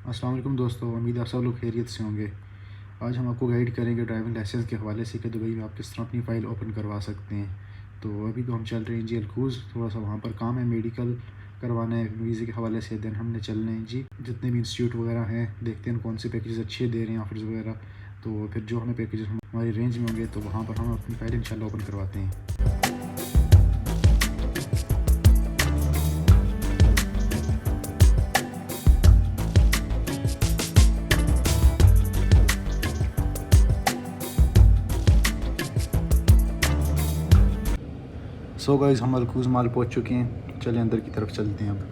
अस्सलाम वालेकुम दोस्तों, उम्मीद है आप सब लोग खैरियत से होंगे। आज हम आपको गाइड करेंगे ड्राइविंग लाइसेंस के हवाले से कि दुबई में आप किस तरह अपनी फ़ाइल ओपन करवा सकते हैं। तो अभी तो हम चल रहे हैं जी अलखूज़, थोड़ा सा वहाँ पर काम है, मेडिकल करवाना है वीज़े के हवाले से। देन हमने चलना है जी जितने भी इंस्टीट्यूट वगैरह हैं, देखते हैं कौन से पैकेजेस अच्छे दे रहे हैं ऑफर्स वगैरह। तो फिर जो हमें पैकेजेस हमारी रेंज में होंगे तो वहाँ पर हम अपनी फ़ाइल इंशाल्लाह ओपन करवाते हैं। सो गाइस, हम अलखूज़ माल पहुँच चुके हैं, चलिए अंदर की तरफ चलते हैं अब।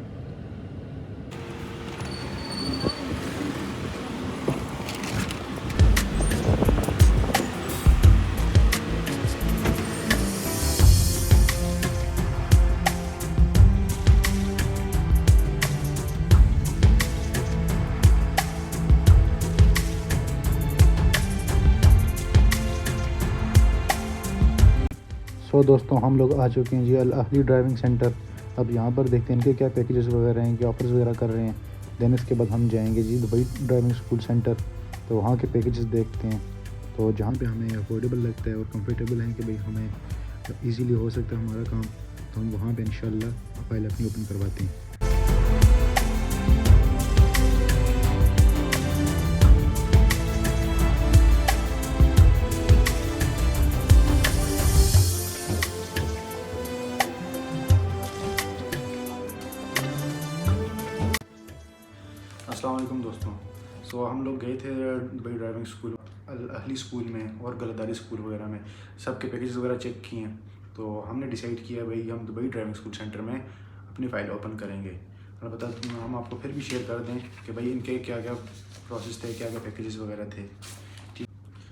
सो दोस्तों, हम लोग आ चुके हैं जी अल अहली ड्राइविंग सेंटर। अब यहाँ पर देखते हैं इनके क्या पैकेजेस वगैरह हैं, क्या ऑफर्स वगैरह कर रहे हैं। देन इसके बाद हम जाएंगे जी दुबई ड्राइविंग स्कूल सेंटर, तो वहाँ के पैकेजेस देखते हैं। तो जहाँ पे हमें अफोर्डेबल लगता है और कंफर्टेबल है कि भाई हमें इजीली हो सकता है हमारा काम, तो हम वहाँ पे इंशाल्लाह फाइल अपनी ओपन करवाते हैं। अस्सलाम वालेकुम दोस्तों। हम लोग गए थे Dubai driving school, Al Ahli school में और गलदारी स्कूल वगैरह में, सबके पैकेजेस वगैरह चेक किए हैं। तो हमने डिसाइड किया भाई हम दुबई ड्राइविंग स्कूल सेंटर में अपनी फ़ाइल ओपन करेंगे। अलबत्ता हम आपको फिर भी शेयर कर दें कि भाई इनके क्या क्या प्रोसेस थे, क्या क्या पैकेजेस वगैरह थे। ठीक।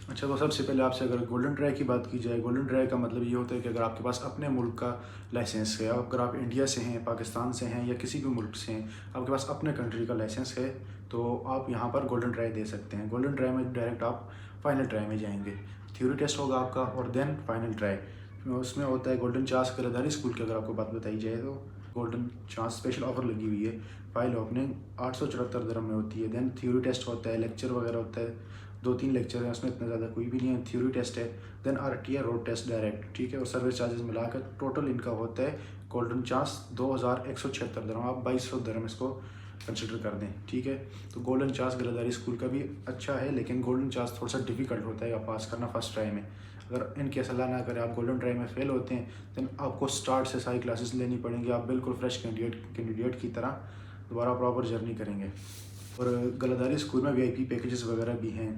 अच्छा, तो सबसे पहले आपसे अगर गोल्डन ट्राई की बात की जाए, गोल्डन ट्राई का मतलब ये होता है कि अगर आपके पास अपने मुल्क का लाइसेंस है, अगर आप इंडिया से हैं, पाकिस्तान से हैं या किसी भी मुल्क से हैं, आपके पास अपने कंट्री का लाइसेंस है, तो आप यहाँ पर गोल्डन ट्राई दे सकते हैं। गोल्डन ट्राई में डायरेक्ट आप फाइनल ट्राई में जाएंगे, थ्योरी टेस्ट होगा आपका और देन फाइनल ट्राई। उसमें होता है गोल्डन चांस गलदारी स्कूल की अगर आपको बात बताई जाए तो गोल्डन चांस स्पेशल ऑफर लगी हुई है। फाइल ओपनिंग 874 दिरहम में होती है। देन थ्योरी टेस्ट होता है, लेक्चर वगैरह होता है, 2-3 लेक्चर हैं, उसमें इतना ज़्यादा कोई भी नहीं है। थ्योरी टेस्ट है, then RTR road test direct, ठीक है, और सर्विस चार्जेस मिलाकर टोटल इनका होता है गोल्डन चांस 2176 दिरहम। आप 2200 दिरहम इसको कंसिडर कर दें, ठीक है। तो गोल्डन चांस गलदारी स्कूल का भी अच्छा है, लेकिन गोल्डन चांस थोड़ा सा डिफिकल्ट होता है पास करना फर्स्ट ट्राई में। अगर इन केस अल्लाह ना करे आप गोल्डन ट्राई में फेल होते हैं, तो आपको स्टार्ट से सारी क्लासेस लेनी पड़ेंगी। आप बिल्कुल फ्रेश कैंडिडेट की तरह दोबारा प्रॉपर जर्नी करेंगे। और गलदारी स्कूल में VIP पैकेजेस वगैरह भी हैं,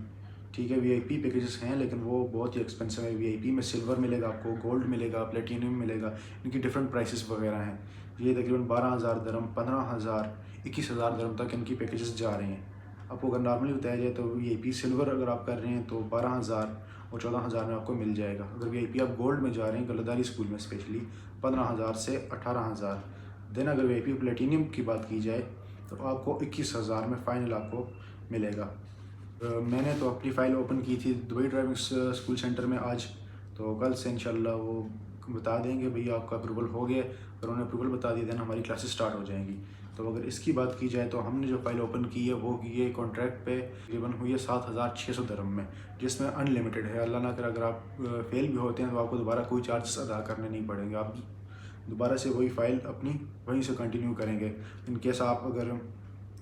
ठीक है। VIP पैकेजेस हैं लेकिन वो बहुत ही एक्सपेंसिव है। VIP में सिल्वर मिलेगा आपको, गोल्ड मिलेगा, प्लेटिनियम मिलेगा, इनकी डिफरेंट प्राइसेस वगैरह हैं। ये तकरीबन 12,000 दिरहम, 15,000, 21,000 दिरहम तक इनकी पैकेजेस जा रहे हैं। आपको अगर नॉर्मली बताया जाए तो VIP सिल्वर अगर आप कर रहे हैं तो 12,000 और 14,000 में आपको मिल जाएगा। अगर VIP आप गोल्ड में जा रहे हैं गलदारी स्कूल में स्पेशली, 15,000 से 18,000। देन अगर VIP प्लेटिनियम की बात की जाए तो आपको 21,000 में फ़ाइनल आपको मिलेगा। मैंने तो अपनी फ़ाइल ओपन की थी दुबई ड्राइविंग स्कूल सेंटर में आज, तो कल से इंशाल्लाह वो बता देंगे भैया आपका अप्रूवल हो गया। अगर उन्होंने अप्रूवल बता दिया देन हमारी क्लासेस स्टार्ट हो जाएंगी। तो अगर इसकी बात की जाए तो हमने जो फ़ाइल ओपन की है वो की है कॉन्ट्रैक्ट पे, तकरीबन हुई है 7,600 दिरहम में, जिसमें अनलिमिटेड है। अल्लाह ना करे अगर आप फेल भी होते हैं तो आपको दोबारा कोई चार्जेस अदा करने नहीं पड़ेंगे। आप दोबारा से वही फ़ाइल अपनी वहीं से कंटिन्यू करेंगे। इन केस आप अगर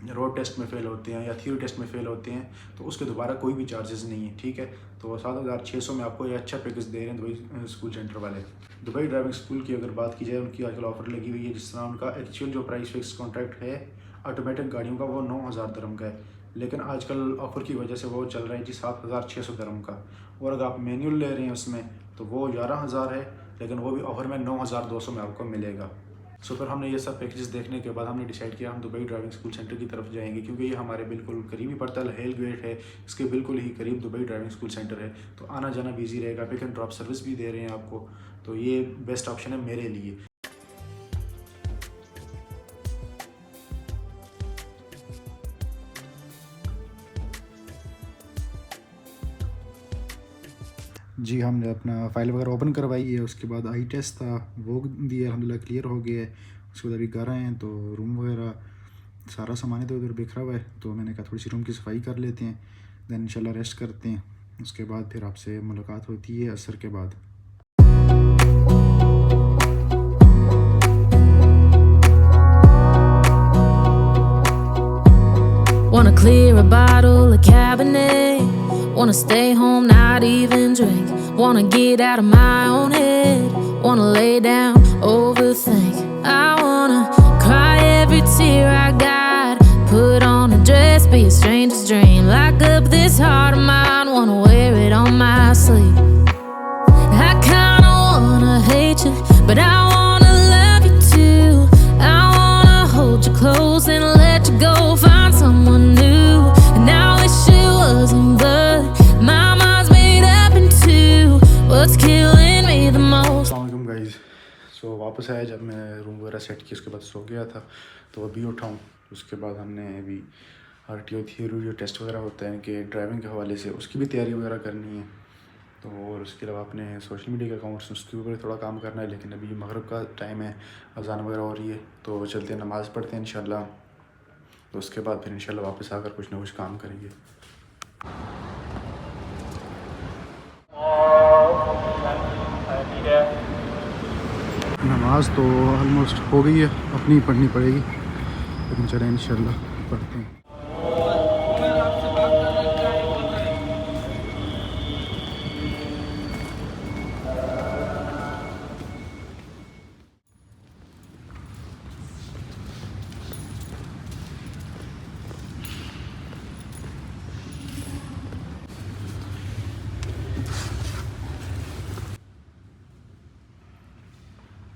रोड टेस्ट में फ़ेल होते हैं या थ्योरी टेस्ट में फ़ेल होते हैं तो उसके दोबारा कोई भी चार्जेस नहीं है, ठीक है। तो 7,600 में आपको ये अच्छा पैकेज दे रहे हैं दुबई स्कूल सेंटर वाले। दुबई ड्राइविंग स्कूल की अगर बात की जाए, उनकी आजकल ऑफर लगी हुई है। जिस तरह उनका एक्चुअल जो प्राइस फिक्स कॉन्ट्रैक्ट है ऑटोमेटिक गाड़ियों का वो 9,000 दिरहम का है, लेकिन आजकल ऑफ़र की वजह से वो चल रहा है जी 7,600 दिरहम का। और अगर आप मैनुअल ले रहे हैं उसमें तो वो 11,000 है, लेकिन वो भी ऑफ़र में 9,200 में आपको मिलेगा। फिर हमने ये सब पैकेजेस देखने के बाद हमने डिसाइड किया हम दुबई ड्राइविंग स्कूल सेंटर की तरफ जाएंगे, क्योंकि ये हमारे बिल्कुल करीब ही पड़ता है। हेल गेट है, इसके बिल्कुल ही करीब दुबई ड्राइविंग स्कूल सेंटर है, तो आना जाना भी ईजी रहेगा। पिक एंड ड्रॉप सर्विस भी दे रहे हैं आपको, तो ये बेस्ट ऑप्शन है मेरे लिए। जी, हमने अपना फ़ाइल वगैरह ओपन करवाई है, उसके बाद आई टेस्ट था वो दिया, अल्हम्दुलिल्लाह क्लियर हो गया है। उसके बाद अभी घर आए हैं तो रूम वगैरह सारा सामान इधर उधर बिखरा हुआ है, तो मैंने कहा थोड़ी सी रूम की सफाई कर लेते हैं, दैन इंशाल्लाह रेस्ट करते हैं। उसके बाद फिर आपसे मुलाकात होती है असर के बाद। Wanna clear a bottle of Cabernet. Wanna stay home, not even drink. Wanna get out of my own head. Wanna lay down, overthink. I wanna cry every tear I got. Put on a dress, be a stranger's dream. Lock up this heart of mine, wanna wear it on my sleeve. I kinda wanna hate you, but I wanna love you too. I wanna hold you close and let you go. Find someone new, and I wish it wasn't, but my mind's made up in two. What's killing me the most? अस्सलाम guys. सो वापस आया जब मैं room वगैरह set किया, उसके बाद सो गया था, तो अभी उठाऊँ। उसके बाद हमने अभी RTO थ्योरी जो टेस्ट वगैरह होता है कि ड्राइविंग के हवाले से, उसकी भी तैयारी वगैरह करनी है। तो और उसके अलावा अपने सोशल मीडिया के अकाउंट्स उसके ऊपर थोड़ा काम करना है, लेकिन अभी मगरिब का टाइम है, अजान वगैरह हो रही है, तो चलते हैं नमाज़ पढ़ते हैं इंशाल्लाह। तो उसके बाद फिर इंशाल्लाह वापस आकर कुछ ना कुछ काम करेंगे। नमाज तो ऑलमोस्ट हो गई है, अपनी पढ़नी पड़ेगी, लेकिन चलें इंशाल्लाह पढ़ते हैं।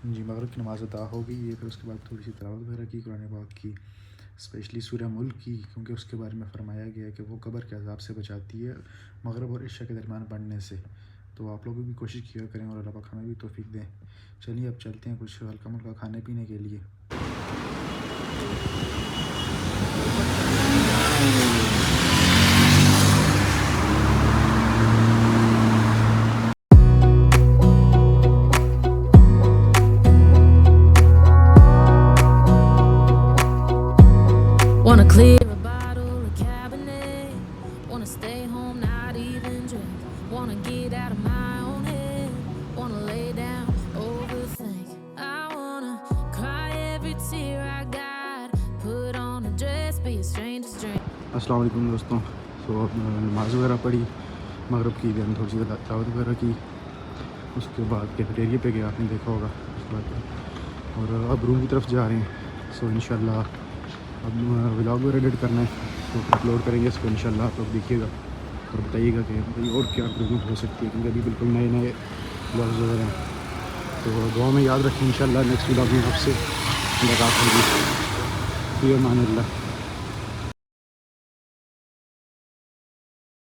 जी मगरिब की नमाज़ अदा हो गई है, फिर उसके बाद थोड़ी सी तिलावत वगैरह की कुरान पाक की, स्पेशली सूरह मुल्क की, क्योंकि उसके बारे में फ़रमाया गया है कि वो कब्र के अज़ाब से बचाती है मगरिब और इशा के दरमियान पढ़ने से। तो आप लोग भी कोशिश किया करें और अल्लाह पाक हमें भी तौफीक दें। चलिए अब चलते हैं कुछ हल्का मुल्का खाने पीने के लिए। Wanna clear a bottle of Cabernet. Wanna stay home, not even drink. Wanna get out of my own head. Wanna lay down, overthink. I wanna cry every tear I got. Put on a dress, be a stranger's dream. अस्सलाम वालेकुम दोस्तों। तो नमाज़ वगैरह पढ़ी मगरिब की, then थोड़ी सी तिलावत वगैरह की, उसके बाद कैफेटेरिया पे गया, आपने देखा होगा उसके बाद, और अब रूम की तरफ जा रहे हैं। सो इंशाल्लाह अब व्लॉग वगैरह एडिट करना है, तो अपलोड करेंगे इसको इंशाल्लाह। आप लोग देखिएगा और बताइएगा कि भाई और क्या इम्प्रूवमेंट हो सकती है, क्योंकि अभी बिल्कुल नए नए व्लॉग्स वगैरह हैं। तो दुआ में याद रखें, इंशाल्लाह नेक्स्ट व्लॉग में आपसे मुलाकात होगी। फ़ी अमान अल्लाह।